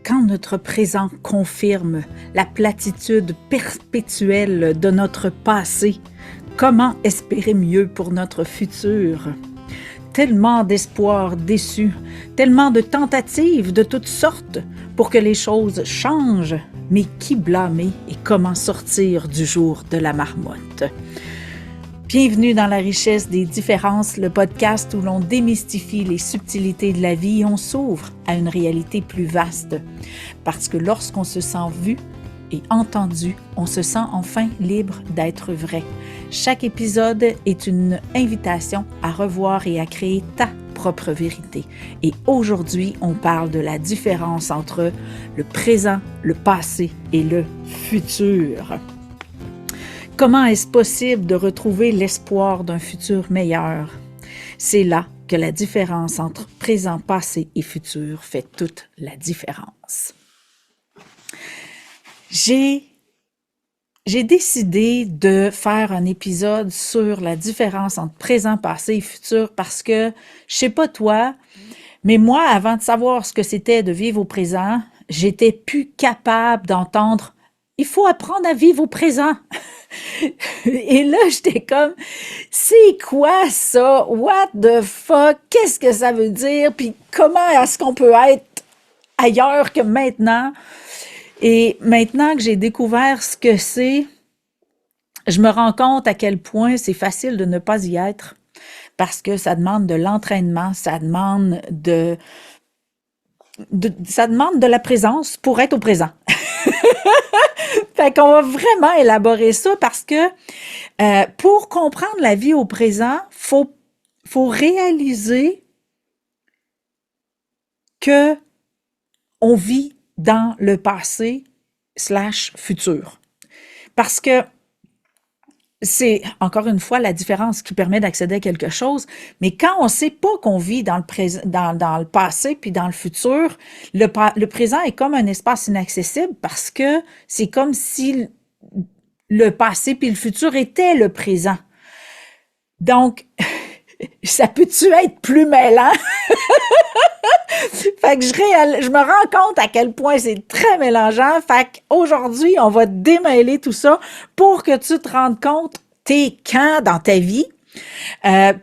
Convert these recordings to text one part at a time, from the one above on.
Quand notre présent confirme la platitude perpétuelle de notre passé, comment espérer mieux pour notre futur? Tellement d'espoirs déçus, tellement de tentatives de toutes sortes pour que les choses changent, mais qui blâmer et comment sortir du jour de la marmotte? Bienvenue dans la richesse des différences, le podcast où l'on démystifie les subtilités de la vie et on s'ouvre à une réalité plus vaste. Parce que lorsqu'on se sent vu et entendu, on se sent enfin libre d'être vrai. Chaque épisode est une invitation à revoir et à créer ta propre vérité. Et aujourd'hui, on parle de la différence entre le présent, le passé et le futur. Comment est-ce possible de retrouver l'espoir d'un futur meilleur? C'est là que la différence entre présent, passé et futur fait toute la différence. J'ai décidé de faire un épisode sur la différence entre présent, passé et futur parce que, je sais pas toi, mais moi, avant de savoir ce que c'était de vivre au présent, j'étais plus capable d'entendre « il faut apprendre à vivre au présent ». Et là, j'étais comme, c'est quoi ça? What the fuck? Qu'est-ce que ça veut dire? Puis comment est-ce qu'on peut être ailleurs que maintenant? Et maintenant que j'ai découvert ce que c'est, je me rends compte à quel point c'est facile de ne pas y être parce que ça demande de l'entraînement, ça demande de la présence pour être au présent. Fait qu'on va vraiment élaborer ça parce que pour comprendre la vie au présent, faut réaliser que on vit dans le passé / futur. Parce que c'est, encore une fois, la différence qui permet d'accéder à quelque chose, mais quand on ne sait pas qu'on vit dans le présent, dans le passé puis dans le futur, le présent est comme un espace inaccessible parce que c'est comme si le passé puis le futur étaient le présent. Donc, ça peut-tu être plus mêlant? Fait que je me rends compte à quel point c'est très mélangeant. Fait qu'aujourd'hui, on va démêler tout ça pour que tu te rendes compte t'es quand dans ta vie,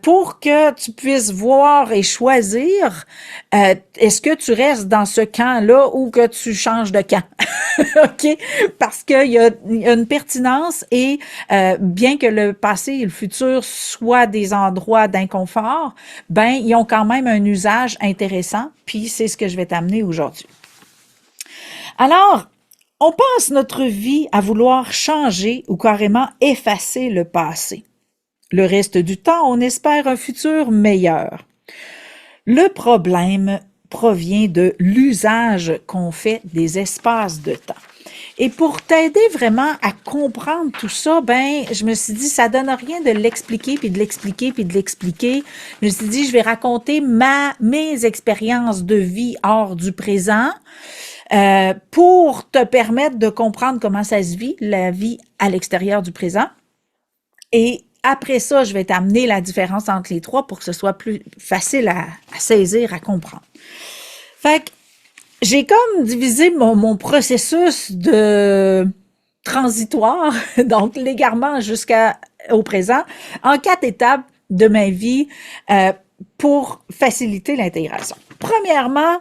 pour que tu puisses voir et choisir est-ce que tu restes dans ce camp-là ou que tu changes de camp. OK? Parce qu'il y a une pertinence et bien que le passé et le futur soient des endroits d'inconfort, ben ils ont quand même un usage intéressant, puis c'est ce que je vais t'amener aujourd'hui. Alors, on passe notre vie à vouloir changer ou carrément effacer le passé. Le reste du temps, on espère un futur meilleur. Le problème provient de l'usage qu'on fait des espaces de temps. Et pour t'aider vraiment à comprendre tout ça, ben, je me suis dit, ça donne rien de l'expliquer, puis de l'expliquer, puis de l'expliquer. Je me suis dit, je vais raconter mes expériences de vie hors du présent, pour te permettre de comprendre comment ça se vit, la vie à l'extérieur du présent. Et après ça, je vais t'amener la différence entre les trois pour que ce soit plus facile à saisir, à comprendre. Fait que j'ai comme divisé mon processus de transitoire, donc l'égarement jusqu'au présent, en 4 étapes de ma vie pour faciliter l'intégration. Premièrement,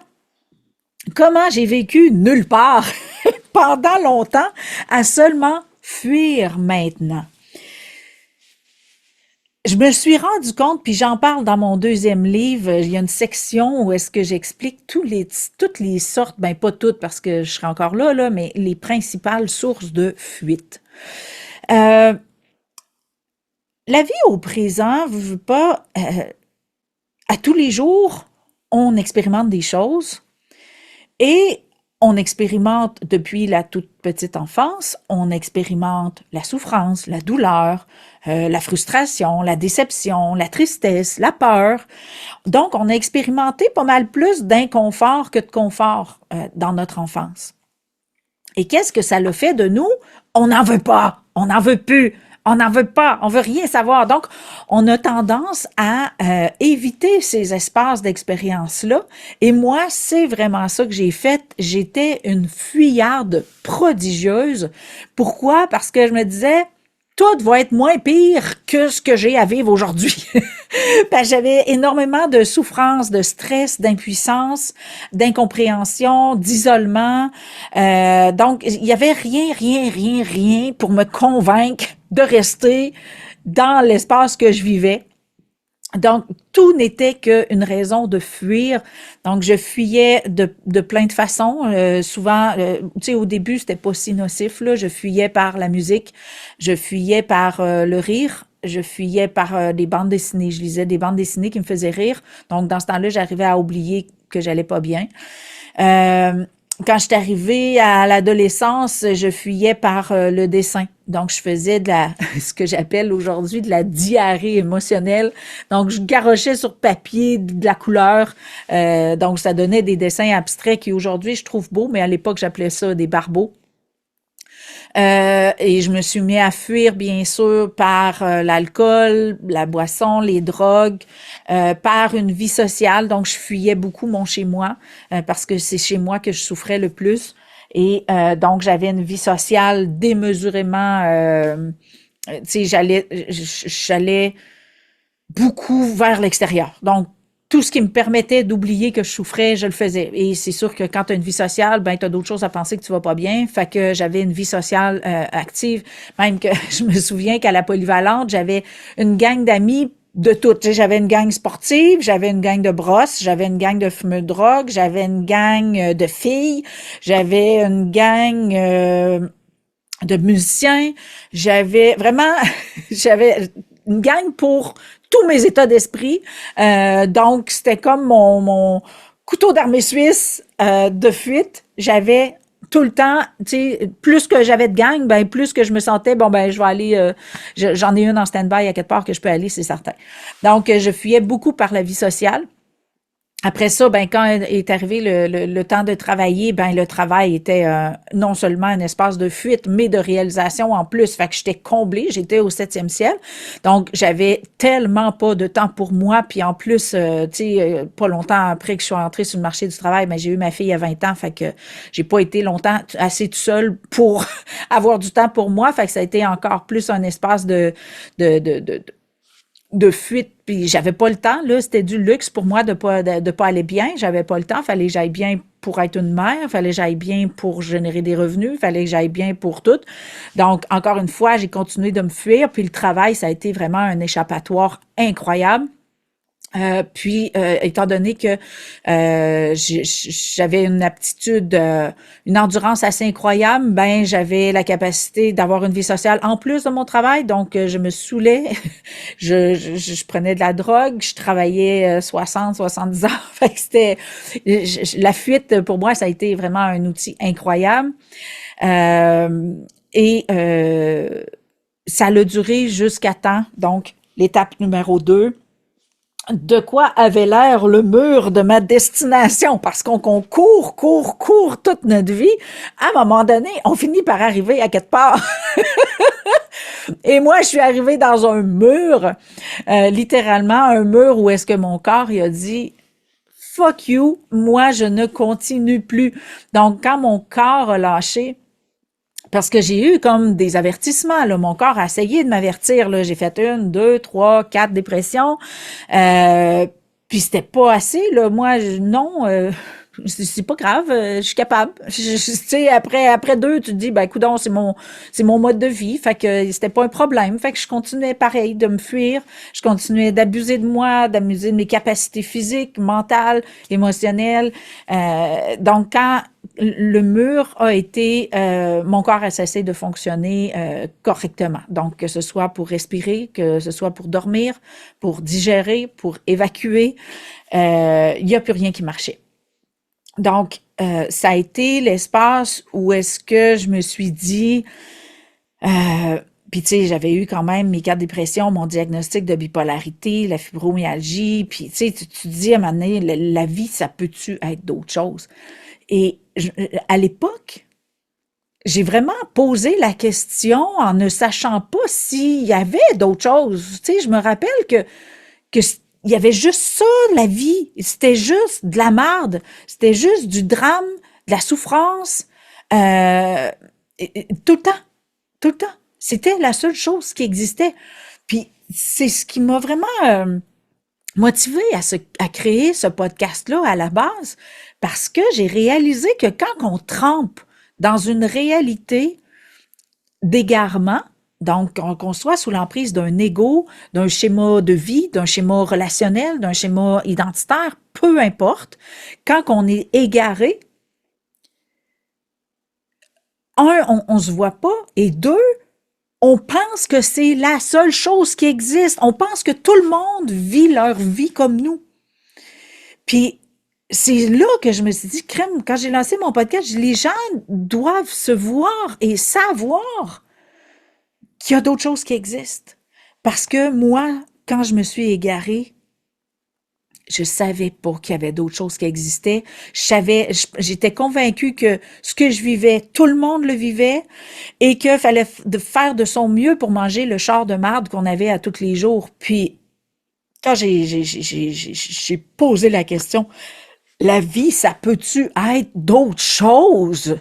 comment j'ai vécu nulle part pendant longtemps à seulement fuir maintenant. Je me suis rendu compte, puis j'en parle dans mon 2e livre, il y a une section où est-ce que j'explique toutes les sortes, ben pas toutes parce que je serai encore là, mais les principales sources de fuite. La vie au présent, je veux pas, à tous les jours, on expérimente des choses et on expérimente depuis la toute petite enfance, on expérimente la souffrance, la douleur, la frustration, la déception, la tristesse, la peur. Donc, on a expérimenté pas mal plus d'inconfort que de confort dans notre enfance. Et qu'est-ce que ça le fait de nous? On n'en veut pas, on n'en veut plus, On n'en veut pas, on veut rien savoir. Donc, on a tendance à éviter ces espaces d'expérience-là. Et moi, c'est vraiment ça que j'ai fait. J'étais une fuyarde prodigieuse. Pourquoi? Parce que je me disais, tout va être moins pire que ce que j'ai à vivre aujourd'hui. Parce que j'avais énormément de souffrance, de stress, d'impuissance, d'incompréhension, d'isolement. Donc, il y avait rien pour me convaincre de rester dans l'espace que je vivais. Donc, tout n'était qu'une raison de fuir. Donc, je fuyais de plein de façons. Souvent, tu sais, au début, c'était pas si nocif, là. Je fuyais par la musique, je fuyais par le rire, je fuyais par des bandes dessinées. Je lisais des bandes dessinées qui me faisaient rire. Donc, dans ce temps-là, j'arrivais à oublier que j'allais pas bien. Euh, Quand je suis arrivée à l'adolescence, je fuyais par le dessin. Donc, je faisais de la, ce que j'appelle aujourd'hui de la diarrhée émotionnelle. Donc, je garochais sur papier de la couleur. Donc, ça donnait des dessins abstraits qui aujourd'hui, je trouve beaux, mais à l'époque, j'appelais ça des barbeaux. Et je me suis mis à fuir, bien sûr, par l'alcool, la boisson, les drogues, par une vie sociale. Donc, je fuyais beaucoup mon chez-moi parce que c'est chez moi que je souffrais le plus. Et donc, j'avais une vie sociale démesurément... tu sais, j'allais beaucoup vers l'extérieur. Donc, tout ce qui me permettait d'oublier que je souffrais, je le faisais. Et c'est sûr que quand tu as une vie sociale, ben tu as d'autres choses à penser que tu vas pas bien. Fait que j'avais une vie sociale active. Même que je me souviens qu'à la polyvalente, j'avais une gang d'amis de toutes. Tu sais, j'avais une gang sportive, j'avais une gang de brosses, j'avais une gang de fumeux de drogue, j'avais une gang de filles, j'avais une gang de musiciens. J'avais vraiment, j'avais une gang pour tous mes états d'esprit. Donc, c'était comme mon couteau d'armée suisse de fuite. J'avais tout le temps, tu sais, plus que j'avais de gang, ben plus que je me sentais, bon ben je vais aller, j'en ai une en stand-by à quelque part que je peux aller, c'est certain. Donc, je fuyais beaucoup par la vie sociale. Après ça, ben quand est arrivé le temps de travailler, ben le travail était non seulement un espace de fuite, mais de réalisation en plus. Fait que j'étais comblée, j'étais au septième ciel. Donc, j'avais tellement pas de temps pour moi. Puis en plus, tu sais, pas longtemps après que je sois entrée sur le marché du travail, ben j'ai eu ma fille à 20 ans. Fait que j'ai pas été longtemps assez tout seul pour avoir du temps pour moi. Fait que ça a été encore plus un espace de, de, de, de fuite, puis j'avais pas le temps, là, c'était du luxe pour moi de pas aller bien, j'avais pas le temps, fallait que j'aille bien pour être une mère, fallait que j'aille bien pour générer des revenus, fallait que j'aille bien pour tout. Donc, encore une fois, j'ai continué de me fuir, puis le travail, ça a été vraiment un échappatoire incroyable. Étant donné que j'avais une aptitude, une endurance assez incroyable, ben j'avais la capacité d'avoir une vie sociale en plus de mon travail. Donc, je me saoulais, je prenais de la drogue, je travaillais 70 heures. Fait que la fuite pour moi, ça a été vraiment un outil incroyable. Euh, et Ça a duré jusqu'à temps. Donc, l'étape numéro 2, de quoi avait l'air le mur de ma destination, parce qu'on court toute notre vie. À un moment donné, on finit par arriver à quelque part. Et moi, je suis arrivée dans un mur, littéralement un mur où est-ce que mon corps il a dit fuck you, moi je ne continue plus. Donc quand mon corps a lâché, parce que j'ai eu comme des avertissements, là. Mon corps a essayé de m'avertir, là. J'ai fait 1, 2, 3, 4 dépressions. Puis c'était pas assez, là. Moi, non, c'est pas grave, je suis capable. Tu sais, après 2, tu te dis, ben, coudonc, c'est mon mode de vie. Fait que c'était pas un problème. Fait que je continuais pareil de me fuir. Je continuais d'abuser de moi, d'abuser de mes capacités physiques, mentales, émotionnelles. Donc, quand le mur a été, mon corps a cessé de fonctionner correctement. Donc, que ce soit pour respirer, que ce soit pour dormir, pour digérer, pour évacuer, il n'y a plus rien qui marchait. Donc, ça a été l'espace où est-ce que je me suis dit, puis tu sais, j'avais eu quand même mes 4 dépressions, mon diagnostic de bipolarité, la fibromyalgie, puis tu sais, tu te dis à un moment donné, la vie, ça peut-tu être d'autres choses? Et à l'époque, j'ai vraiment posé la question en ne sachant pas s'il y avait d'autres choses. Tu sais, je me rappelle que il y avait juste ça, la vie. C'était juste de la merde. C'était juste du drame, de la souffrance, euh, tout le temps, tout le temps. C'était la seule chose qui existait. Puis c'est ce qui m'a vraiment motivée à créer ce podcast-là à la base, parce que j'ai réalisé que quand on trempe dans une réalité d'égarement, donc qu'on soit sous l'emprise d'un ego, d'un schéma de vie, d'un schéma relationnel, d'un schéma identitaire, peu importe, quand on est égaré, un, on se voit pas, et deux, on pense que c'est la seule chose qui existe. On pense que tout le monde vit leur vie comme nous. Puis c'est là que je me suis dit, crème, quand j'ai lancé mon podcast, les gens doivent se voir et savoir qu'il y a d'autres choses qui existent. Parce que moi, quand je me suis égarée, je savais pas qu'il y avait d'autres choses qui existaient. J'étais convaincue que ce que je vivais, tout le monde le vivait et qu'il fallait faire de son mieux pour manger le char de marde qu'on avait à tous les jours. Puis, quand j'ai posé la question, la vie, ça peut-tu être d'autres choses?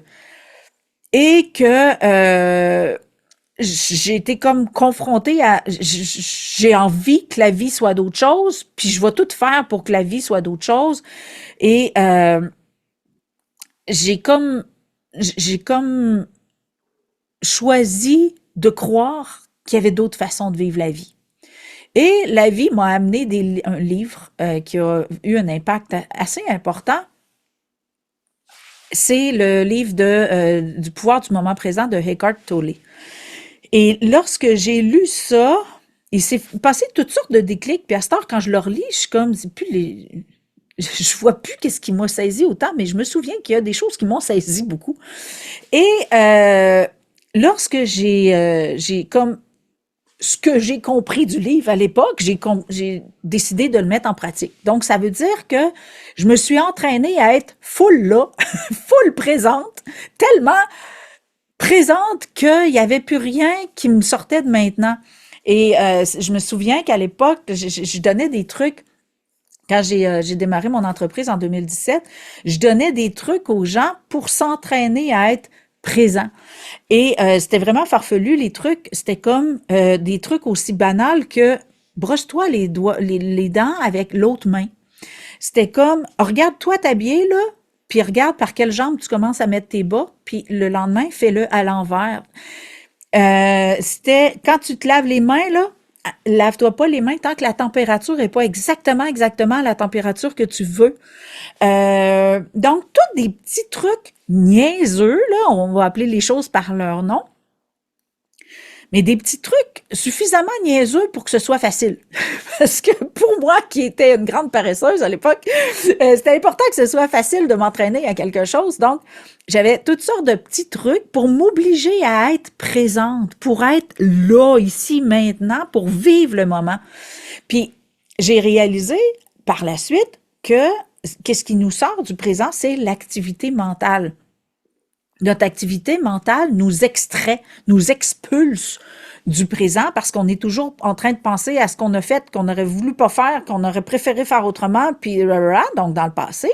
Et que j'ai été comme confrontée à j'ai envie que la vie soit d'autres choses, puis je vais tout faire pour que la vie soit d'autres choses. Et j'ai comme j'ai comme choisi de croire qu'il y avait d'autres façons de vivre la vie. Et la vie m'a amené un livre qui a eu un impact assez important. C'est le livre du pouvoir du moment présent de Eckhart Tolle. Et lorsque j'ai lu ça, il s'est passé toutes sortes de déclics. Puis à cette heure, quand je le relis, je suis comme, c'est plus je vois plus qu'est-ce qui m'a saisi autant, mais je me souviens qu'il y a des choses qui m'ont saisi beaucoup. Et lorsque j'ai comme ce que j'ai compris du livre à l'époque, j'ai décidé de le mettre en pratique. Donc, ça veut dire que je me suis entraînée à être full là, full présente, tellement présente qu'il n'y avait plus rien qui me sortait de maintenant. Et je me souviens qu'à l'époque, je donnais des trucs. Quand j'ai démarré mon entreprise en 2017, je donnais des trucs aux gens pour s'entraîner à être présent. Et c'était vraiment farfelu, les trucs. C'était comme des trucs aussi banals que brosse-toi les dents avec l'autre main. C'était comme, regarde-toi t'habiller, là, puis regarde par quelle jambe tu commences à mettre tes bas, puis le lendemain, fais-le à l'envers. C'était, quand tu te laves les mains, là, lave-toi pas les mains tant que la température est pas exactement la température que tu veux. Donc, tous des petits trucs niaiseux, là, on va appeler les choses par leur nom, mais des petits trucs suffisamment niaiseux pour que ce soit facile. Parce que pour moi, qui était une grande paresseuse à l'époque, c'était important que ce soit facile de m'entraîner à quelque chose. Donc, j'avais toutes sortes de petits trucs pour m'obliger à être présente, pour être là, ici, maintenant, pour vivre le moment. Puis, j'ai réalisé par la suite que qu'est-ce qui nous sort du présent, c'est l'activité mentale. Notre activité mentale nous extrait, nous expulse du présent parce qu'on est toujours en train de penser à ce qu'on a fait, qu'on aurait voulu pas faire, qu'on aurait préféré faire autrement, puis donc dans le passé,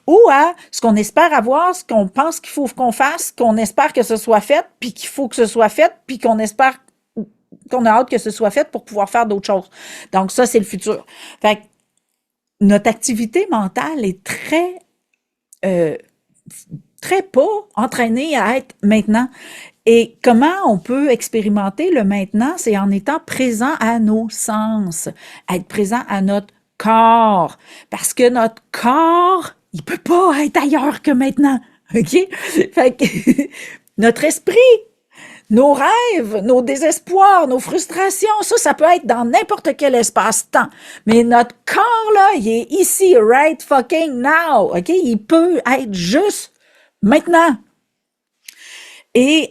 ou à ce qu'on espère avoir, ce qu'on pense qu'il faut qu'on fasse, qu'on espère que ce soit fait, puis qu'il faut que ce soit fait, puis qu'on espère qu'on a hâte que ce soit fait pour pouvoir faire d'autres choses. Donc ça, c'est le futur. Fait que notre activité mentale est très pas entraînée à être maintenant. Et comment on peut expérimenter le maintenant? C'est en étant présent à nos sens, être présent à notre corps. Parce que notre corps, il peut pas être ailleurs que maintenant. OK? Fait que notre esprit, nos rêves, nos désespoirs, nos frustrations, ça peut être dans n'importe quel espace-temps. Mais notre corps, là, il est ici, right fucking now. OK? Il peut être juste maintenant. Et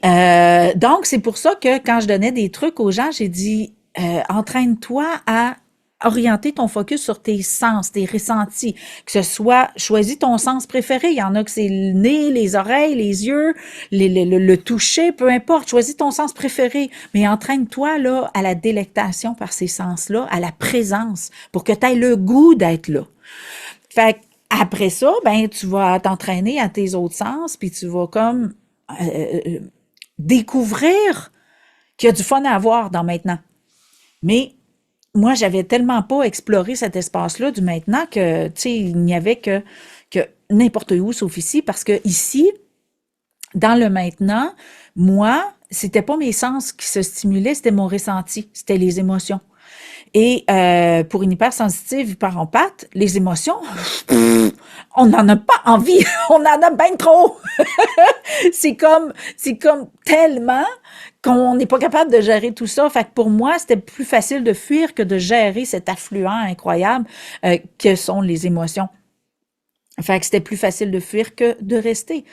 donc, c'est pour ça que quand je donnais des trucs aux gens, j'ai dit, entraîne-toi à orienter ton focus sur tes sens, tes ressentis, que ce soit, choisis ton sens préféré. Il y en a que c'est le nez, les oreilles, les yeux, le toucher, peu importe. Choisis ton sens préféré, mais entraîne-toi là à la délectation par ces sens-là, à la présence, pour que tu aies le goût d'être là. Fait que, après ça, ben tu vas t'entraîner à tes autres sens, puis tu vas comme découvrir qu'il y a du fun à avoir dans maintenant. Mais moi, j'avais tellement pas exploré cet espace-là du maintenant que, tu sais, il n'y avait que n'importe où sauf ici, parce que ici, dans le maintenant, moi, c'était pas mes sens qui se stimulaient, c'était mon ressenti, c'était les émotions. Et pour une hypersensitive, hyperempathe, les émotions, on n'en a pas envie, on en a bien trop. C'est comme tellement qu'on n'est pas capable de gérer tout ça. Fait que pour moi, c'était plus facile de fuir que de gérer cet affluent incroyable que sont les émotions. Fait que c'était plus facile de fuir que de rester.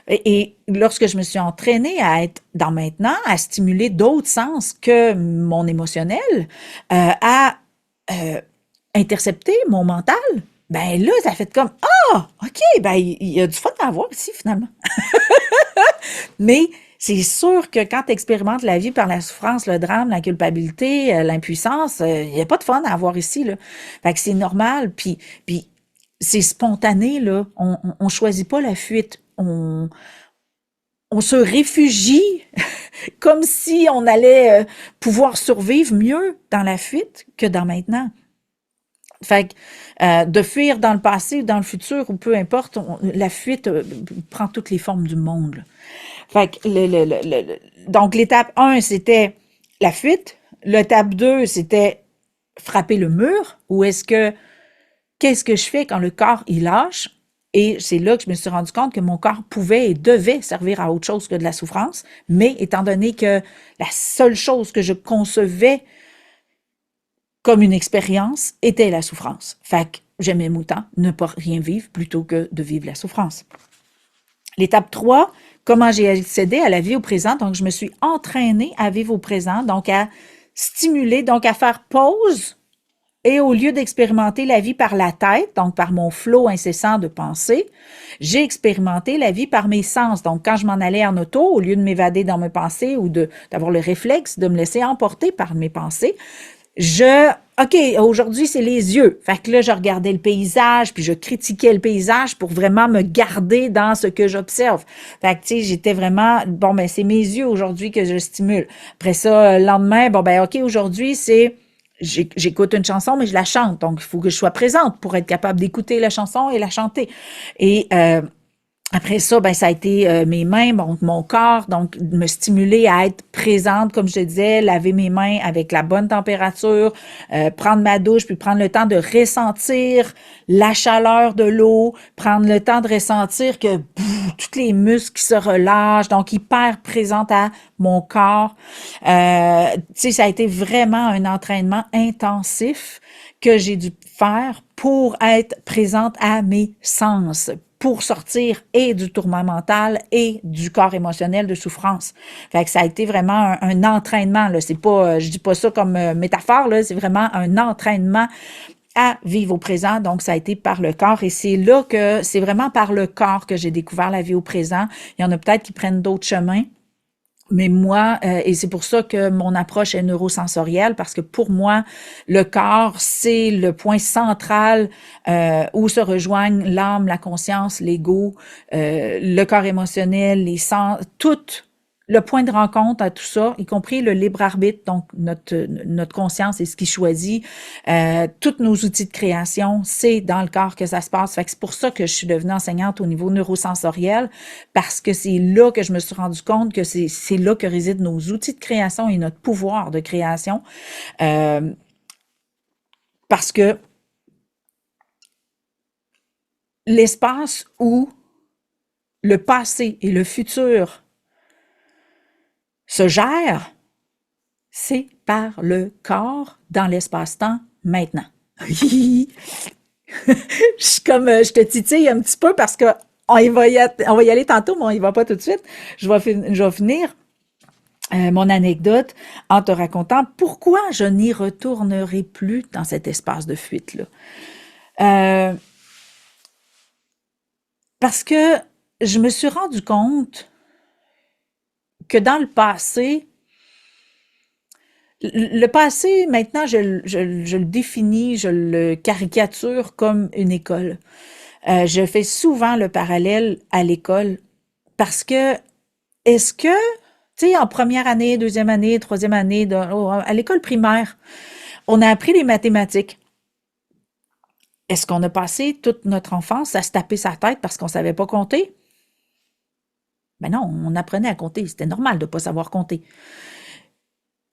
Et lorsque je me suis entraînée à être dans maintenant, à stimuler d'autres sens que mon émotionnel, à intercepter mon mental, ben là, ça fait comme ah, ok, ben il y a du fun à avoir ici finalement. Mais c'est sûr que quand tu expérimentes la vie par la souffrance, le drame, la culpabilité, l'impuissance, il n'y a pas de fun à avoir ici, là. Fait que c'est normal, puis c'est spontané, là. On choisit pas la fuite. On se réfugie comme si on allait pouvoir survivre mieux dans la fuite que dans maintenant. Fait que de fuir dans le passé ou dans le futur, ou peu importe, la fuite prend toutes les formes du monde, là. Fait que donc l'étape 1, c'était la fuite. L'étape 2, c'était frapper le mur. Ou qu'est-ce que je fais quand le corps, il lâche? Et c'est là que je me suis rendu compte que mon corps pouvait et devait servir à autre chose que de la souffrance. Mais étant donné que la seule chose que je concevais comme une expérience était la souffrance. Fait que j'aimais autant ne pas rien vivre plutôt que de vivre la souffrance. L'étape 3, comment j'ai accédé à la vie au présent. Donc, je me suis entraînée à vivre au présent, donc à stimuler, donc à faire pause. Et au lieu d'expérimenter la vie par la tête, donc par mon flot incessant de pensée, j'ai expérimenté la vie par mes sens. Donc, quand je m'en allais en auto, au lieu de m'évader dans mes pensées ou d'avoir le réflexe de me laisser emporter par mes pensées, OK, aujourd'hui, c'est les yeux. Fait que là, je regardais le paysage, puis je critiquais le paysage pour vraiment me garder dans ce que j'observe. Fait que, tu sais, j'étais vraiment, bon, ben, c'est mes yeux aujourd'hui que je stimule. Après ça, le lendemain, bon, ben, OK, aujourd'hui, j'écoute une chanson, mais je la chante. Donc, il faut que je sois présente pour être capable d'écouter la chanson et la chanter. Et, après ça, ben ça a été mes mains, mon corps, donc me stimuler à être présente, comme je te disais, laver mes mains avec la bonne température, prendre ma douche, puis prendre le temps de ressentir la chaleur de l'eau, prendre le temps de ressentir que tous les muscles qui se relâchent, donc hyper présente à mon corps. Tu sais, ça a été vraiment un entraînement intensif que j'ai dû faire pour être présente à mes sens, pour sortir et du tourment mental et du corps émotionnel de souffrance. Fait que ça a été vraiment un entraînement, là. C'est pas, je dis pas ça comme métaphore, là. C'est vraiment un entraînement à vivre au présent. Donc, ça a été par le corps. Et c'est vraiment par le corps que j'ai découvert la vie au présent. Il y en a peut-être qui prennent d'autres chemins. Mais moi, et c'est pour ça que mon approche est neurosensorielle, parce que pour moi, le corps, c'est le point central où se rejoignent l'âme, la conscience, l'ego, le corps émotionnel, les sens, tout le point de rencontre à tout ça, y compris le libre arbitre, donc notre conscience et ce qui choisit, tous nos outils de création, c'est dans le corps que ça se passe. Fait que c'est pour ça que je suis devenue enseignante au niveau neurosensoriel, parce que c'est là que je me suis rendu compte que c'est là que résident nos outils de création et notre pouvoir de création. Parce que l'espace où le passé et le futur se gèrent, c'est par le corps dans l'espace-temps maintenant. Je suis comme, je te titille un petit peu parce que on va y aller tantôt, mais on y va pas tout de suite. Je vais finir. mon anecdote en te racontant pourquoi je n'y retournerai plus dans cet espace de fuite-là. Euh, Parce que je me suis rendu compte que dans le passé, le passé, maintenant, je le définis, je le caricature comme une école. Je fais souvent le parallèle à l'école parce que est-ce que, tu sais, en première année, deuxième année, troisième année, à l'école primaire, on a appris les mathématiques. Est-ce qu'on a passé toute notre enfance à se taper sa tête parce qu'on savait pas compter? Ben non, on apprenait à compter. C'était normal de pas savoir compter.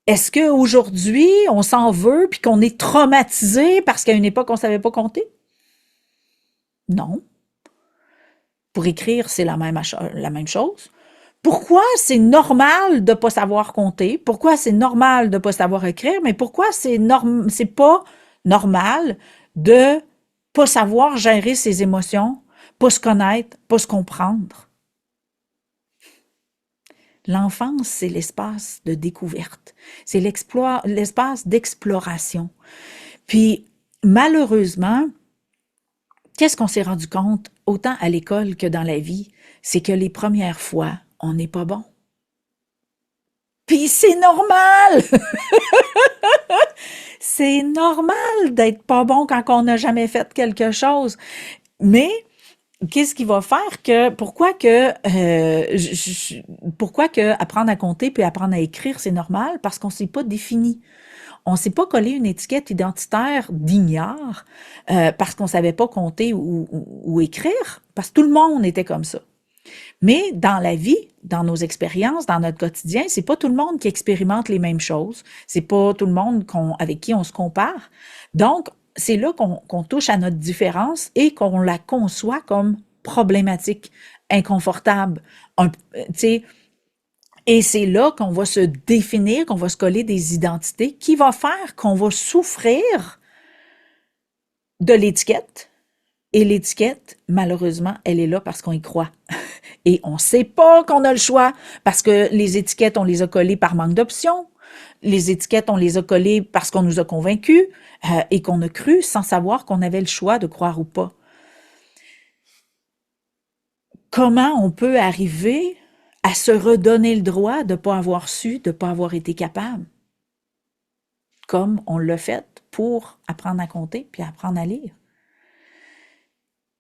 Est-ce qu'aujourd'hui, on s'en veut puis qu'on est traumatisé parce qu'à une époque, on savait pas compter? Non. Pour écrire, c'est la même chose. Pourquoi c'est normal de pas savoir compter? Pourquoi c'est normal de pas savoir écrire? Mais pourquoi c'est pas normal de pas savoir gérer ses émotions, pas se connaître, pas se comprendre? L'enfance, c'est l'espace de découverte. C'est l'espace d'exploration. Puis, malheureusement, qu'est-ce qu'on s'est rendu compte, autant à l'école que dans la vie? C'est que les premières fois, on n'est pas bon. Puis c'est normal! C'est normal d'être pas bon quand on n'a jamais fait quelque chose. Mais qu'est-ce qui va faire que pourquoi que apprendre à compter puis apprendre à écrire c'est normal parce qu'on s'est pas défini. On s'est pas collé une étiquette identitaire d'ignare parce qu'on savait pas compter ou écrire parce que tout le monde était comme ça. Mais dans la vie, dans nos expériences, dans notre quotidien, c'est pas tout le monde qui expérimente les mêmes choses. C'est pas tout le monde avec qui on se compare. Donc, c'est là qu'on touche à notre différence et qu'on la conçoit comme problématique, inconfortable. Tu sais, et c'est là qu'on va se définir, qu'on va se coller des identités qui va faire qu'on va souffrir de l'étiquette. Et l'étiquette, malheureusement, elle est là parce qu'on y croit. Et on ne sait pas qu'on a le choix parce que les étiquettes, on les a collées par manque d'options. Les étiquettes, on les a collées parce qu'on nous a convaincus et qu'on a cru sans savoir qu'on avait le choix de croire ou pas. Comment on peut arriver à se redonner le droit de ne pas avoir su, de ne pas avoir été capable? Comme on l'a fait pour apprendre à compter puis apprendre à lire.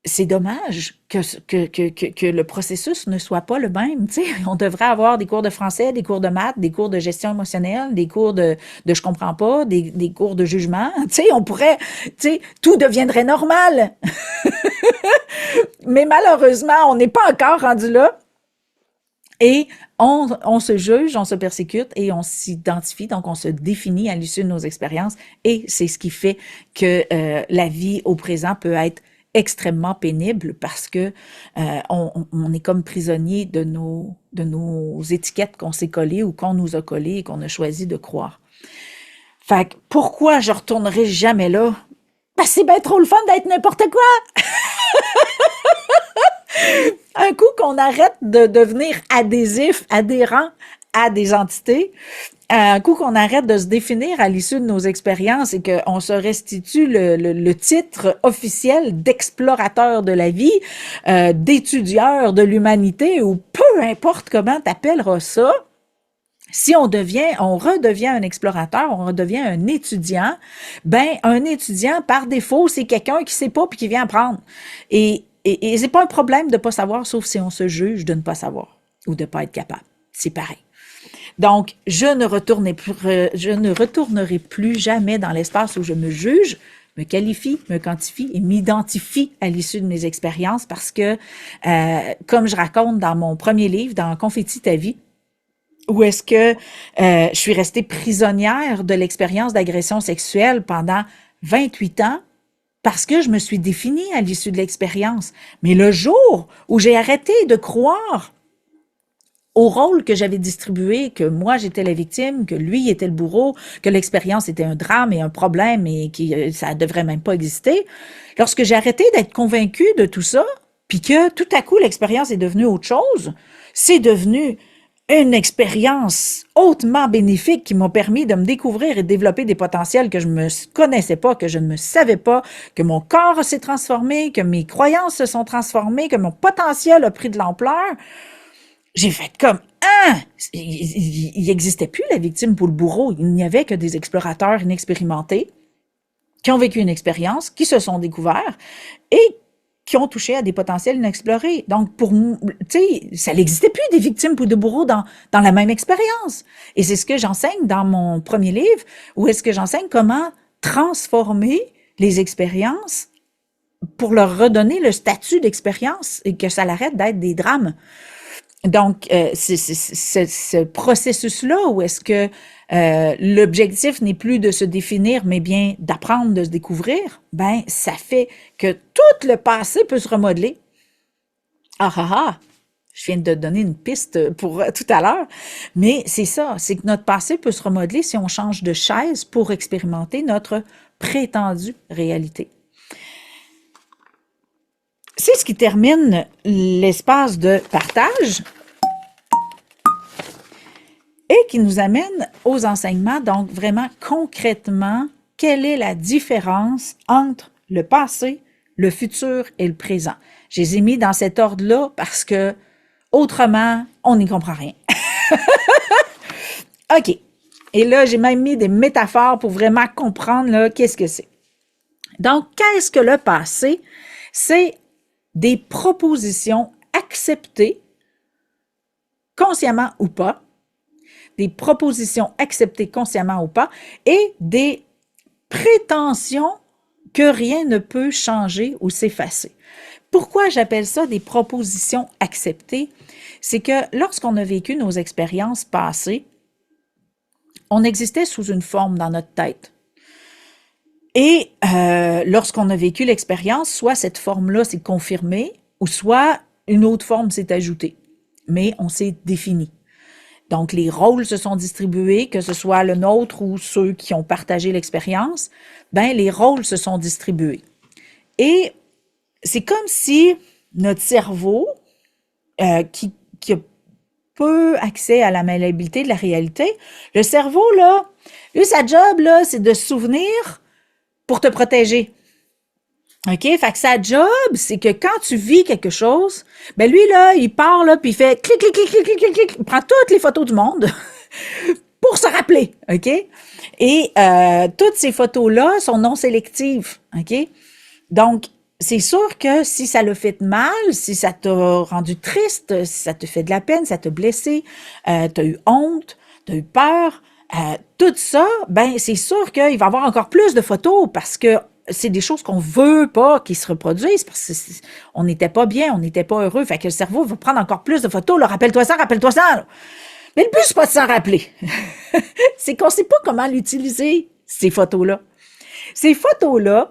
C'est dommage que le processus ne soit pas le même. Tu sais, on devrait avoir des cours de français, des cours de maths, des cours de gestion émotionnelle, des cours de je comprends pas, des cours de jugement. Tu sais, on pourrait, tu sais, tout deviendrait normal. Mais malheureusement, on n'est pas encore rendu là. Et on se juge, on se persécute et on s'identifie, donc on se définit à l'issue de nos expériences. Et c'est ce qui fait que la vie au présent peut être extrêmement pénible parce que on est comme prisonnier de nos étiquettes qu'on s'est collées ou qu'on nous a collées et qu'on a choisi de croire. Fait que pourquoi je retournerai jamais là? Parce que c'est bien trop le fun d'être n'importe quoi! Un coup qu'on arrête de devenir adhérent à des entités, un coup qu'on arrête de se définir à l'issue de nos expériences et qu'on se restitue le titre officiel d'explorateur de la vie, d'étudieur de l'humanité, ou peu importe comment t'appelleras ça, si on redevient un explorateur, on redevient un étudiant, ben un étudiant par défaut, c'est quelqu'un qui sait pas puis qui vient apprendre. Et c'est pas un problème de pas savoir, sauf si on se juge de ne pas savoir ou de pas être capable. C'est pareil. Donc, je ne retournerai plus jamais dans l'espace où je me juge, me qualifie, me quantifie et m'identifie à l'issue de mes expériences parce que, comme je raconte dans mon premier livre, dans Confetti ta vie, où est-ce que je suis restée prisonnière de l'expérience d'agression sexuelle pendant 28 ans parce que je me suis définie à l'issue de l'expérience. Mais le jour où j'ai arrêté de croire au rôle que j'avais distribué, que moi j'étais la victime, que lui était le bourreau, que l'expérience était un drame et un problème et que ça devrait même pas exister, lorsque j'ai arrêté d'être convaincue de tout ça, puis que tout à coup l'expérience est devenue autre chose, c'est devenu une expérience hautement bénéfique qui m'a permis de me découvrir et de développer des potentiels que je ne me connaissais pas, que je ne me savais pas, que mon corps s'est transformé, que mes croyances se sont transformées, que mon potentiel a pris de l'ampleur. J'ai fait comme ah! Il n'existait plus la victime pour le bourreau. Il n'y avait que des explorateurs inexpérimentés qui ont vécu une expérience, qui se sont découverts et qui ont touché à des potentiels inexplorés. Donc, tu sais, ça n'existait plus des victimes ou de bourreaux dans la même expérience. Et c'est ce que j'enseigne dans mon premier livre, où est-ce que j'enseigne comment transformer les expériences pour leur redonner le statut d'expérience et que ça l'arrête d'être des drames. Donc, c'est ce processus-là où est-ce que l'objectif n'est plus de se définir, mais bien d'apprendre, de se découvrir, ben ça fait que tout le passé peut se remodeler. Ah ah ah! Je viens de te donner une piste pour tout à l'heure, mais c'est ça, c'est que notre passé peut se remodeler si on change de chaise pour expérimenter notre prétendue réalité. C'est ce qui termine l'espace de partage et qui nous amène aux enseignements. Donc, vraiment, concrètement, quelle est la différence entre le passé, le futur et le présent? Je les ai mis dans cet ordre-là parce que, autrement, on n'y comprend rien. OK. Et là, j'ai même mis des métaphores pour vraiment comprendre là, qu'est-ce que c'est. Donc, qu'est-ce que le passé? C'est des propositions acceptées, consciemment ou pas, des propositions acceptées consciemment ou pas, et des prétentions que rien ne peut changer ou s'effacer. Pourquoi j'appelle ça des propositions acceptées? C'est que lorsqu'on a vécu nos expériences passées, on existait sous une forme dans notre tête. Et lorsqu'on a vécu l'expérience, soit cette forme-là s'est confirmée, ou soit une autre forme s'est ajoutée. Mais on s'est défini. Donc, les rôles se sont distribués, que ce soit le nôtre ou ceux qui ont partagé l'expérience, ben les rôles se sont distribués. Et c'est comme si notre cerveau, qui a peu accès à la malléabilité de la réalité, le cerveau, là, lui, sa job, là, c'est de se souvenir pour te protéger. OK? Fait que sa job, c'est que quand tu vis quelque chose, ben lui, là, il part, là, puis il fait clic, clic, clic, clic, clic, clic, clic, il prend toutes les photos du monde pour se rappeler. OK? Et toutes ces photos-là sont non sélectives. OK? Donc, c'est sûr que si ça l'a fait mal, si ça t'a rendu triste, si ça te fait de la peine, ça t'a blessé, t'as eu honte, t'as eu peur, tout ça, ben c'est sûr qu'il va y avoir encore plus de photos parce que c'est des choses qu'on veut pas qu'ils se reproduisent parce qu'on n'était pas bien, on n'était pas heureux. Fait que le cerveau va prendre encore plus de photos. Là, rappelle-toi ça, rappelle-toi ça. Là. Mais le but, c'est pas de s'en rappeler. C'est qu'on sait pas comment l'utiliser, ces photos-là. Ces photos-là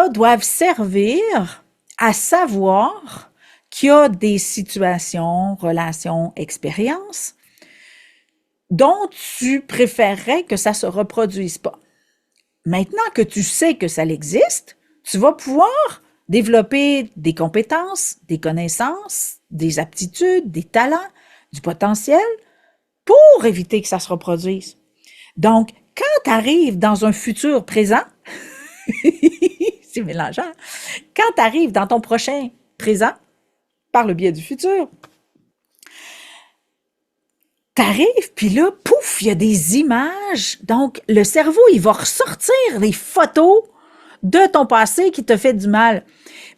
doivent servir à savoir qu'il y a des situations, relations, expériences dont tu préférerais que ça se reproduise pas. Maintenant que tu sais que ça existe, tu vas pouvoir développer des compétences, des connaissances, des aptitudes, des talents, du potentiel pour éviter que ça se reproduise. Donc, quand tu arrives dans un futur présent, c'est mélangeant, quand tu arrives dans ton prochain présent, par le biais du futur, t'arrives, puis là, pouf, il y a des images. Donc, le cerveau, il va ressortir les photos de ton passé qui t'a fait du mal.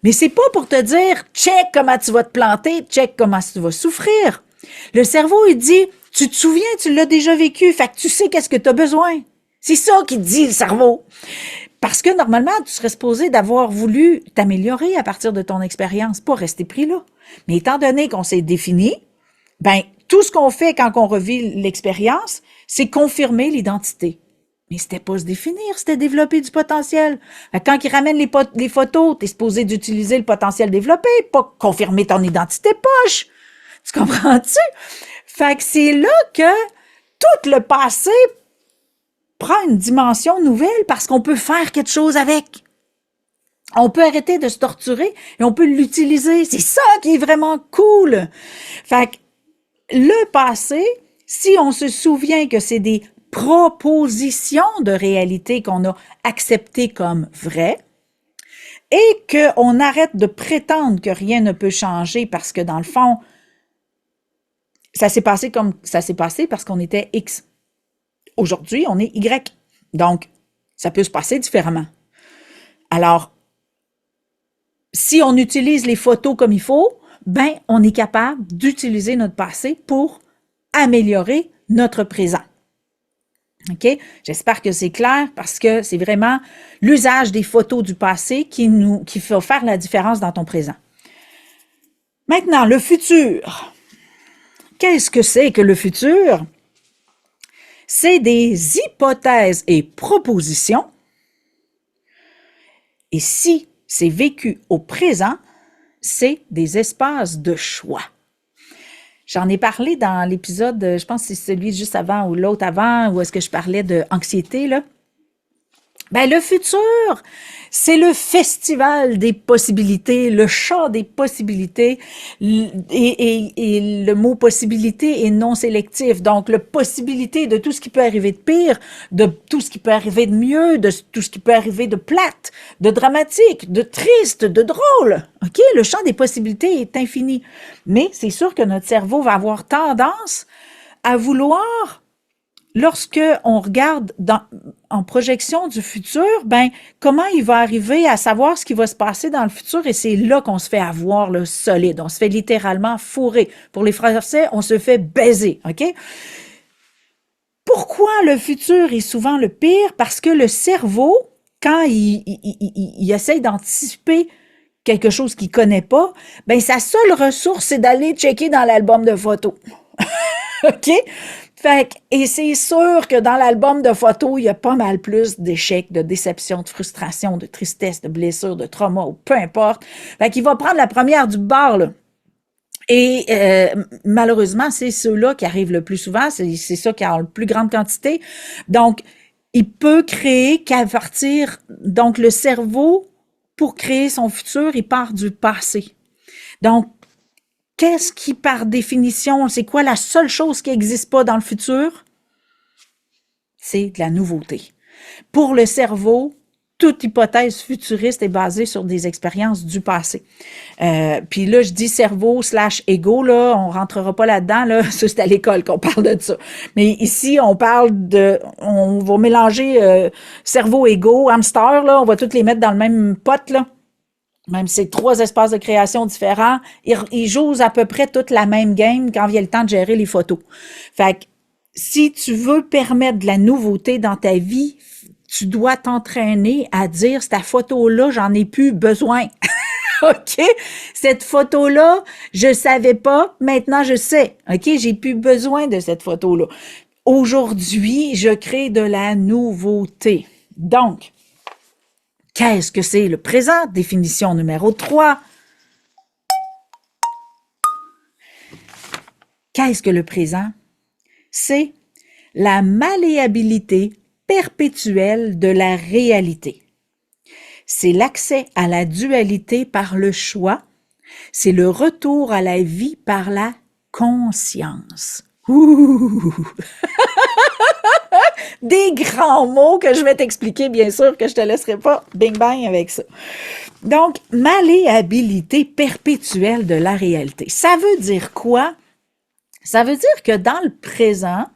Mais c'est pas pour te dire, check comment tu vas te planter, check comment tu vas souffrir. Le cerveau, il dit, tu te souviens, tu l'as déjà vécu, fait que tu sais qu'est-ce que tu as besoin. C'est ça qu'il dit, le cerveau. Parce que normalement, tu serais supposé d'avoir voulu t'améliorer à partir de ton expérience, pas rester pris là. Mais étant donné qu'on s'est défini, ben, tout ce qu'on fait quand on revit l'expérience, c'est confirmer l'identité. Mais c'était pas se définir, c'était développer du potentiel. Quand ils ramènent les photos, t'es supposé d'utiliser le potentiel développé, pas confirmer ton identité poche. Tu comprends-tu? Fait que c'est là que tout le passé prend une dimension nouvelle parce qu'on peut faire quelque chose avec. On peut arrêter de se torturer et on peut l'utiliser. C'est ça qui est vraiment cool. Fait que le passé, si on se souvient que c'est des propositions de réalité qu'on a acceptées comme vraies et qu'on arrête de prétendre que rien ne peut changer parce que dans le fond, ça s'est passé comme ça s'est passé parce qu'on était X. Aujourd'hui, on est Y. Donc, ça peut se passer différemment. Alors, si on utilise les photos comme il faut, ben, on est capable d'utiliser notre passé pour améliorer notre présent. OK? J'espère que c'est clair parce que c'est vraiment l'usage des photos du passé qui fait faire la différence dans ton présent. Maintenant, le futur. Qu'est-ce que c'est que le futur? C'est des hypothèses et propositions. Et si c'est vécu au présent, c'est des espaces de choix. J'en ai parlé dans l'épisode, je pense que c'est celui juste avant ou l'autre avant, où est-ce que je parlais de anxiété, là. Ben, le futur, c'est le festival des possibilités, le chant des possibilités, et le mot possibilité est non sélectif. Donc, la possibilité de tout ce qui peut arriver de pire, de tout ce qui peut arriver de mieux, de tout ce qui peut arriver de plate, de dramatique, de triste, de drôle. OK? Le champ des possibilités est infini. Mais c'est sûr que notre cerveau va avoir tendance à vouloir, lorsque on regarde en projection du futur, ben comment il va arriver à savoir ce qui va se passer dans le futur, et c'est là qu'on se fait avoir le solide, on se fait littéralement fourrer. Pour les Français, on se fait baiser, OK? Pourquoi le futur est souvent le pire? Parce que le cerveau, quand il essaye d'anticiper quelque chose qu'il connaît pas, ben sa seule ressource, c'est d'aller checker dans l'album de photos. OK? Fait que, et c'est sûr que dans l'album de photos, il y a pas mal plus d'échecs, de déceptions, de frustrations, de tristesse, de blessures, de traumas, ou peu importe. Fait qu'il va prendre la première du bord, là. Et malheureusement, c'est ceux-là qui arrivent le plus souvent, c'est ça qui a la plus grande quantité. Donc, il peut créer qu'à partir... Donc, le cerveau, pour créer son futur, il part du passé. Donc, qu'est-ce qui, par définition, c'est quoi la seule chose qui n'existe pas dans le futur? C'est de la nouveauté. Pour le cerveau, toute hypothèse futuriste est basée sur des expériences du passé. Puis là, je dis cerveau / ego, là, on rentrera pas là-dedans, là, ça c'est à l'école qu'on parle de ça. Mais ici, on va mélanger cerveau, ego, hamster, là, on va tous les mettre dans le même pot, là. Même si c'est 3 espaces de création différents, ils jouent à peu près toute la même game quand vient le temps de gérer les photos. Fait que si tu veux permettre de la nouveauté dans ta vie, tu dois t'entraîner à dire, cette photo-là, j'en ai plus besoin. OK? Cette photo-là, je savais pas, maintenant je sais. OK? J'ai plus besoin de cette photo-là. Aujourd'hui, je crée de la nouveauté. Donc, qu'est-ce que c'est le présent? Définition numéro 3. Qu'est-ce que le présent? C'est la malléabilité perpétuelle de la réalité. C'est l'accès à la dualité par le choix. C'est le retour à la vie par la conscience. Ouh! Des grands mots que je vais t'expliquer, bien sûr, que je te laisserai pas bing-bang avec ça. Donc, malléabilité perpétuelle de la réalité. Ça veut dire quoi? Ça veut dire que dans le présent,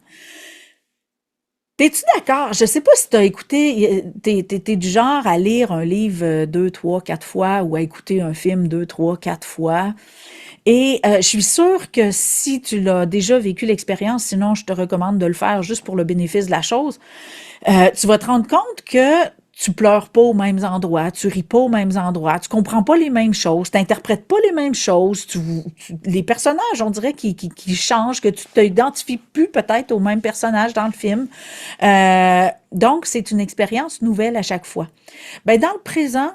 t'es-tu d'accord? Je sais pas si t'as écouté, t'es du genre à lire un livre 2, 3, 4 fois ou à écouter un film 2, 3, 4 fois. Et je suis sûre que si tu l'as déjà vécu l'expérience, sinon je te recommande de le faire juste pour le bénéfice de la chose, tu vas te rendre compte que tu pleures pas aux mêmes endroits, tu ris pas aux mêmes endroits, tu comprends pas les mêmes choses, tu interprètes pas les mêmes choses, les personnages, on dirait qu'ils changent, que tu t'identifies plus peut-être aux mêmes personnages dans le film. Donc, c'est une expérience nouvelle à chaque fois. Ben, dans le présent,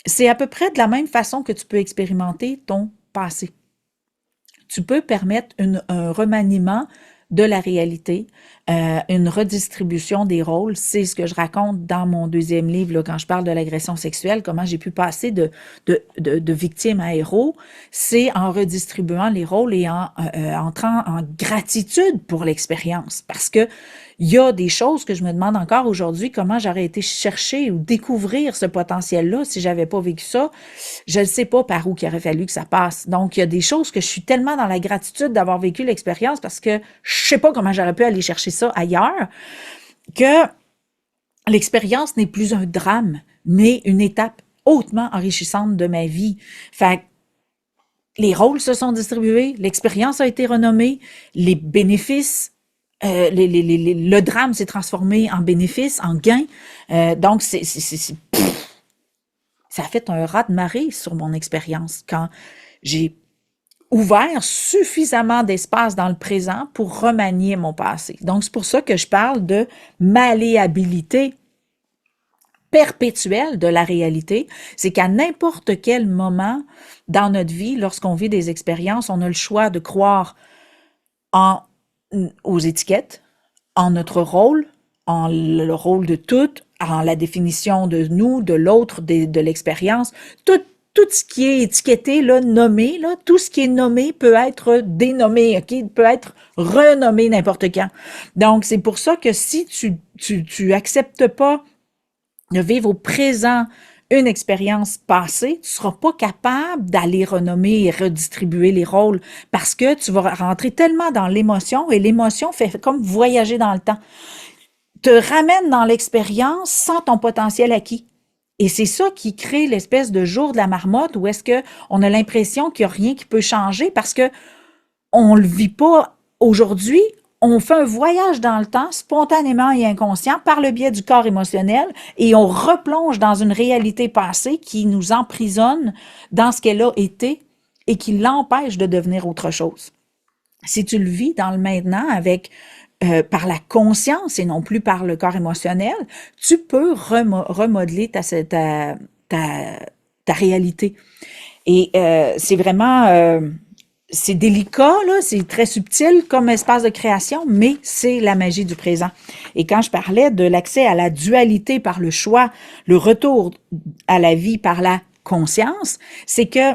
c'est à peu près de la même façon que tu peux expérimenter ton passé. Tu peux permettre un remaniement de la réalité, une redistribution des rôles. C'est ce que je raconte dans mon deuxième livre, là, quand je parle de l'agression sexuelle, comment j'ai pu passer de victime à héros. C'est en redistribuant les rôles et en entrant en gratitude pour l'expérience. Parce que il y a des choses que je me demande encore aujourd'hui, comment j'aurais été chercher ou découvrir ce potentiel-là si j'avais pas vécu ça. Je ne sais pas par où qu'il aurait fallu que ça passe. Donc, il y a des choses que je suis tellement dans la gratitude d'avoir vécu l'expérience parce que je sais pas comment j'aurais pu aller chercher ça ailleurs, que l'expérience n'est plus un drame, mais une étape hautement enrichissante de ma vie. Fait que les rôles se sont distribués, l'expérience a été renommée, les bénéfices le drame s'est transformé en bénéfice, en gain. Donc, ça a fait un raz-de-marée sur mon expérience quand j'ai ouvert suffisamment d'espace dans le présent pour remanier mon passé. Donc, c'est pour ça que je parle de malléabilité perpétuelle de la réalité. C'est qu'à n'importe quel moment dans notre vie, lorsqu'on vit des expériences, on a le choix de croire aux étiquettes, en notre rôle, en le rôle de tout, en la définition de nous, de l'autre, de l'expérience. Tout ce qui est étiqueté, là, nommé, là, tout ce qui est nommé peut être dénommé, ok, peut être renommé n'importe quand. Donc, c'est pour ça que si tu acceptes pas de vivre au présent une expérience passée, tu seras pas capable d'aller renommer et redistribuer les rôles parce que tu vas rentrer tellement dans l'émotion et l'émotion fait comme voyager dans le temps. Te ramène dans l'expérience sans ton potentiel acquis. Et c'est ça qui crée l'espèce de jour de la marmotte où est-ce que on a l'impression qu'il n'y a rien qui peut changer parce que on le vit pas aujourd'hui. On fait un voyage dans le temps, spontanément et inconscient, par le biais du corps émotionnel, et on replonge dans une réalité passée qui nous emprisonne dans ce qu'elle a été et qui l'empêche de devenir autre chose. Si tu le vis dans le maintenant avec par la conscience et non plus par le corps émotionnel, tu peux remodeler ta réalité. Et c'est vraiment c'est délicat, là, c'est très subtil comme espace de création, mais c'est la magie du présent. Et quand je parlais de l'accès à la dualité par le choix, le retour à la vie par la conscience, c'est que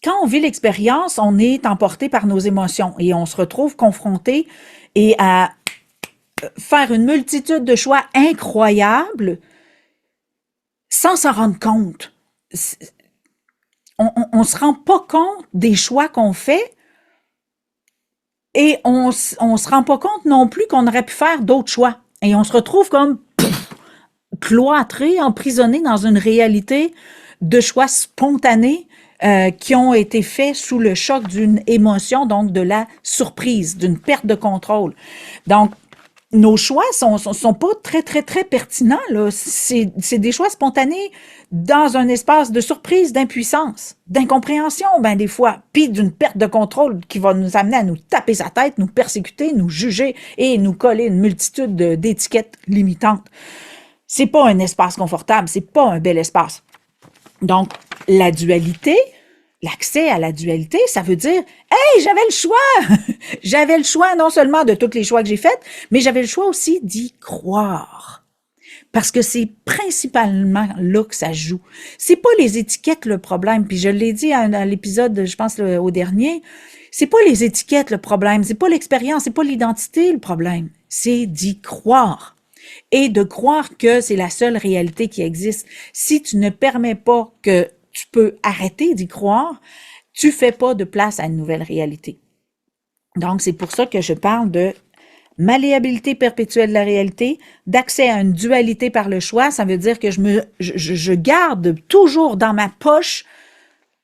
quand on vit l'expérience, on est emporté par nos émotions et on se retrouve confronté et à faire une multitude de choix incroyables sans s'en rendre compte. On se rend pas compte des choix qu'on fait et on se rend pas compte non plus qu'on aurait pu faire d'autres choix. Et on se retrouve comme cloîtré, emprisonné dans une réalité de choix spontanés qui ont été faits sous le choc d'une émotion, donc de la surprise, d'une perte de contrôle. Donc, nos choix sont pas très, très, très pertinents, là. C'est des choix spontanés dans un espace de surprise, d'impuissance, d'incompréhension, ben, des fois, puis d'une perte de contrôle qui va nous amener à nous taper sa tête, nous persécuter, nous juger et nous coller une multitude d'étiquettes limitantes. C'est pas un espace confortable, c'est pas un bel espace. Donc, la dualité, l'accès à la dualité, ça veut dire « Hey, j'avais le choix! » J'avais le choix non seulement de tous les choix que j'ai faits, mais j'avais le choix aussi d'y croire. Parce que c'est principalement là que ça joue. C'est pas les étiquettes le problème, puis je l'ai dit à l'épisode, je pense au dernier, c'est pas les étiquettes le problème, c'est pas l'expérience, c'est pas l'identité le problème, c'est d'y croire. Et de croire que c'est la seule réalité qui existe. Si tu ne permets pas que tu peux arrêter d'y croire, tu fais pas de place à une nouvelle réalité. Donc, c'est pour ça que je parle de malléabilité perpétuelle de la réalité, d'accès à une dualité par le choix. Ça veut dire que je garde toujours dans ma poche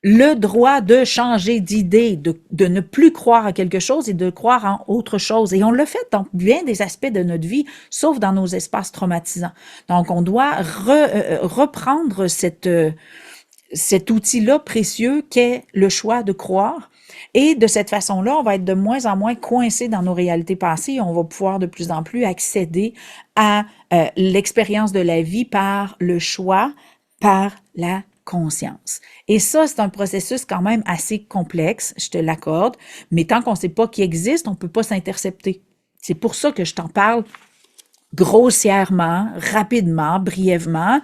le droit de changer d'idée, de ne plus croire à quelque chose et de croire en autre chose. Et on le fait dans bien des aspects de notre vie, sauf dans nos espaces traumatisants. Donc, on doit reprendre cet outil-là précieux qu'est le choix de croire. Et de cette façon-là, on va être de moins en moins coincé dans nos réalités passées et on va pouvoir de plus en plus accéder à l'expérience de la vie par le choix, par la conscience. Et ça, c'est un processus quand même assez complexe, je te l'accorde, mais tant qu'on ne sait pas qu'il existe, on ne peut pas s'intercepter. C'est pour ça que je t'en parle grossièrement, rapidement, brièvement,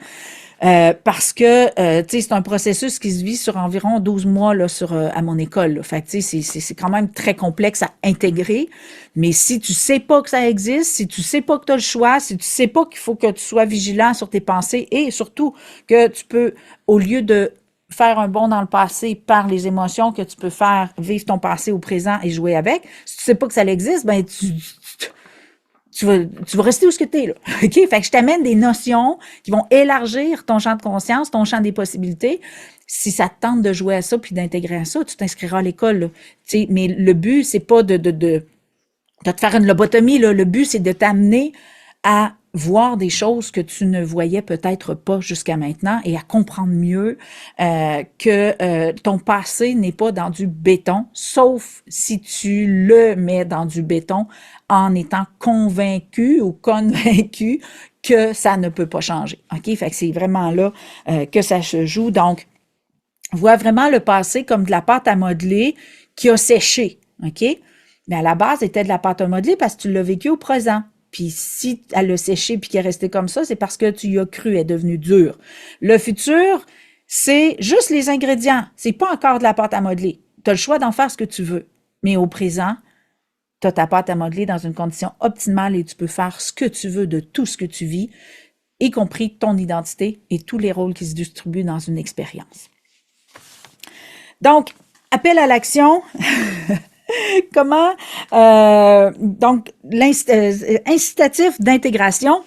parce que tu sais, c'est un processus qui se vit sur environ 12 mois là, à mon école. Là. Fait que tu sais, c'est quand même très complexe à intégrer. Mais si tu sais pas que ça existe, si tu sais pas que tu as le choix, si tu sais pas qu'il faut que tu sois vigilant sur tes pensées et surtout que tu peux, au lieu de faire un bond dans le passé par les émotions, que tu peux faire vivre ton passé au présent et jouer avec, si tu sais pas que ça existe, ben tu vas rester où ce que t'es, là. OK? Fait que je t'amène des notions qui vont élargir ton champ de conscience, ton champ des possibilités. Si ça te tente de jouer à ça puis d'intégrer à ça, tu t'inscriras à l'école, là. Tu sais, mais le but, c'est pas de te faire une lobotomie, là. Le but, c'est de t'amener à voir des choses que tu ne voyais peut-être pas jusqu'à maintenant et à comprendre mieux que ton passé n'est pas dans du béton, sauf si tu le mets dans du béton en étant convaincu ou convaincu que ça ne peut pas changer. OK? Fait que c'est vraiment là que ça se joue. Donc, vois vraiment le passé comme de la pâte à modeler qui a séché. OK? Mais à la base, c'était de la pâte à modeler parce que tu l'as vécu au présent. Puis si elle a séché puis qu'elle est restée comme ça, c'est parce que tu y as cru, elle est devenue dure. Le futur, c'est juste les ingrédients. C'est pas encore de la pâte à modeler. Tu as le choix d'en faire ce que tu veux. Mais au présent, tu as ta pâte à modeler dans une condition optimale et tu peux faire ce que tu veux de tout ce que tu vis, y compris ton identité et tous les rôles qui se distribuent dans une expérience. Donc, appel à l'action. Comment, donc, incitatif d'intégration.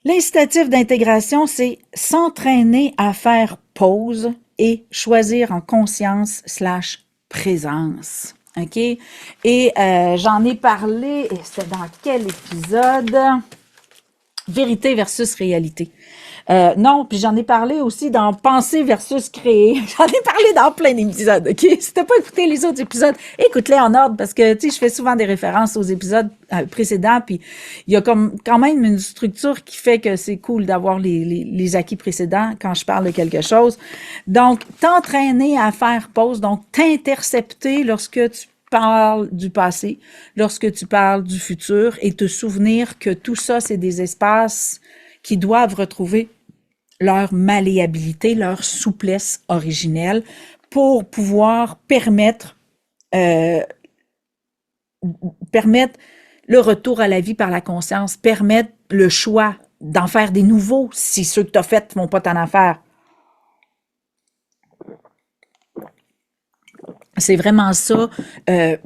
L'incitatif d'intégration, c'est s'entraîner à faire pause et choisir en conscience/présence. OK? Et j'en ai parlé, et c'était dans quel épisode? Vérité versus réalité. Non, puis j'en ai parlé aussi dans Penser versus créer. J'en ai parlé dans plein d'épisodes, OK? Si t'as pas écouté les autres épisodes, écoute-les en ordre parce que, tu sais, je fais souvent des références aux épisodes précédents, puis il y a comme quand même une structure qui fait que c'est cool d'avoir les acquis précédents quand je parle de quelque chose. Donc, t'entraîner à faire pause, donc t'intercepter lorsque tu parles du passé, lorsque tu parles du futur et te souvenir que tout ça, c'est des espaces qui doivent retrouver leur malléabilité, leur souplesse originelle pour pouvoir permettre le retour à la vie par la conscience, permettre le choix d'en faire des nouveaux si ceux que tu as faits ne vont pas t'en en faire. C'est vraiment ça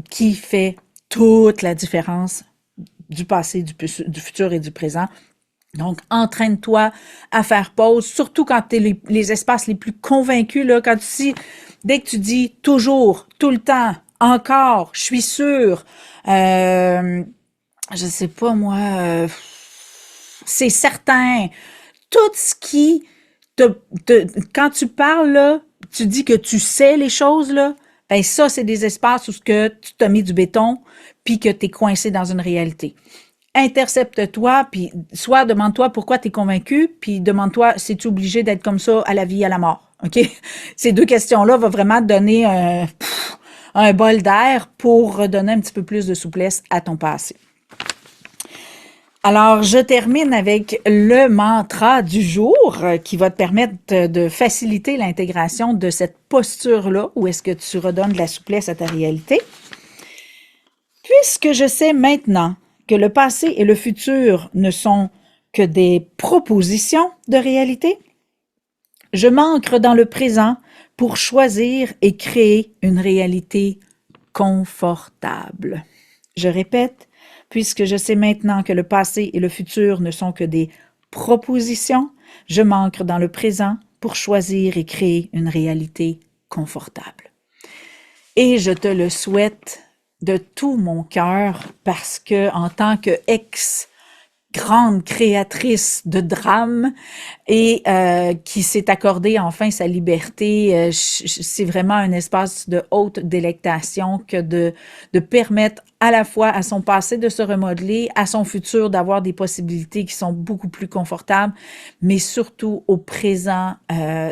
qui fait toute la différence du passé, du futur et du présent. Donc, entraîne-toi à faire pause, surtout quand tu es les espaces les plus convaincus, là, quand dès que tu dis toujours, tout le temps, encore, je suis sûr, je sais pas moi, c'est certain, tout ce qui quand tu parles, là, tu dis que tu sais les choses, là, ben ça, c'est des espaces où que tu t'as mis du béton, puis que tu es coincé dans une réalité. Intercepte-toi, puis soit demande-toi pourquoi tu es convaincu, puis demande-toi si tu es obligé d'être comme ça à la vie, à la mort. OK? Ces deux questions-là vont vraiment te donner un bol d'air pour redonner un petit peu plus de souplesse à ton passé. Alors, je termine avec le mantra du jour qui va te permettre de faciliter l'intégration de cette posture-là où est-ce que tu redonnes de la souplesse à ta réalité. Puisque je sais maintenant que le passé et le futur ne sont que des propositions de réalité, je m'ancre dans le présent pour choisir et créer une réalité confortable. Je répète, puisque je sais maintenant que le passé et le futur ne sont que des propositions, je m'ancre dans le présent pour choisir et créer une réalité confortable. Et je te le souhaite de tout mon cœur parce que en tant que grande créatrice de drame et qui s'est accordé enfin sa liberté. C'est vraiment un espace de haute délectation que de permettre à la fois à son passé de se remodeler, à son futur d'avoir des possibilités qui sont beaucoup plus confortables, mais surtout au présent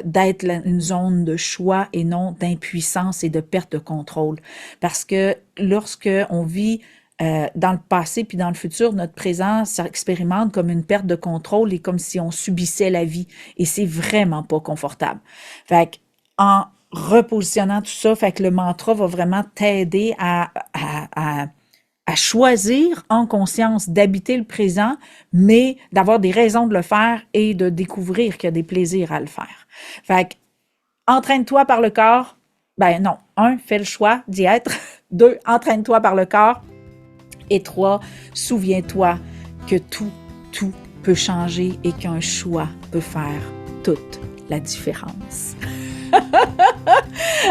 d'être une zone de choix et non d'impuissance et de perte de contrôle. Parce que lorsque on vit dans le passé puis dans le futur, notre présent s'expérimente comme une perte de contrôle et comme si on subissait la vie. Et c'est vraiment pas confortable. Fait que, en repositionnant tout ça, fait que le mantra va vraiment t'aider à choisir en conscience d'habiter le présent, mais d'avoir des raisons de le faire et de découvrir qu'il y a des plaisirs à le faire. Fait que, entraîne-toi par le corps. Ben non. 1, fais le choix d'y être. 2, entraîne-toi par le corps. Et 3, souviens-toi que tout peut changer et qu'un choix peut faire toute la différence.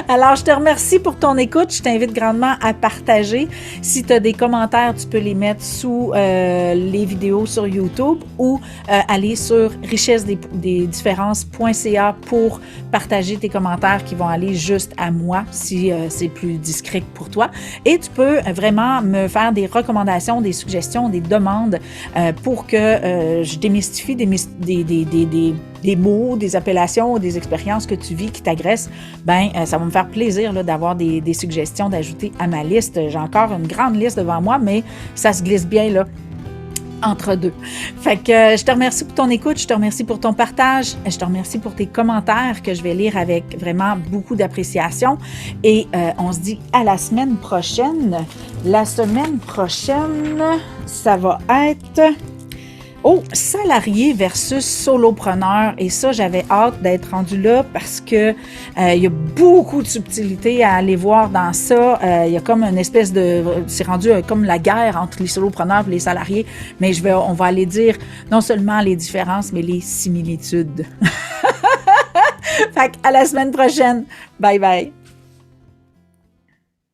Alors, je te remercie pour ton écoute. Je t'invite grandement à partager. Si tu as des commentaires, tu peux les mettre sous les vidéos sur YouTube ou aller sur richessedesdifférences.ca pour partager tes commentaires qui vont aller juste à moi si c'est plus discret pour toi. Et tu peux vraiment me faire des recommandations, des suggestions, des demandes pour que je démystifie des mots, des appellations, des expériences que tu vis qui t'agressent. Ben, ça va me faire plaisir là, d'avoir des suggestions d'ajouter à ma liste. J'ai encore une grande liste devant moi, mais ça se glisse bien là entre deux. Fait que je te remercie pour ton écoute, je te remercie pour ton partage, je te remercie pour tes commentaires que je vais lire avec vraiment beaucoup d'appréciation et on se dit à la semaine prochaine. La semaine prochaine, ça va être salarié versus solopreneur. Et ça, j'avais hâte d'être rendue là parce que il y a beaucoup de subtilité à aller voir dans ça. Il y a comme une espèce de... C'est rendu comme la guerre entre les solopreneurs et les salariés. Mais on va aller dire non seulement les différences, mais les similitudes. Fait qu'à la semaine prochaine. Bye bye.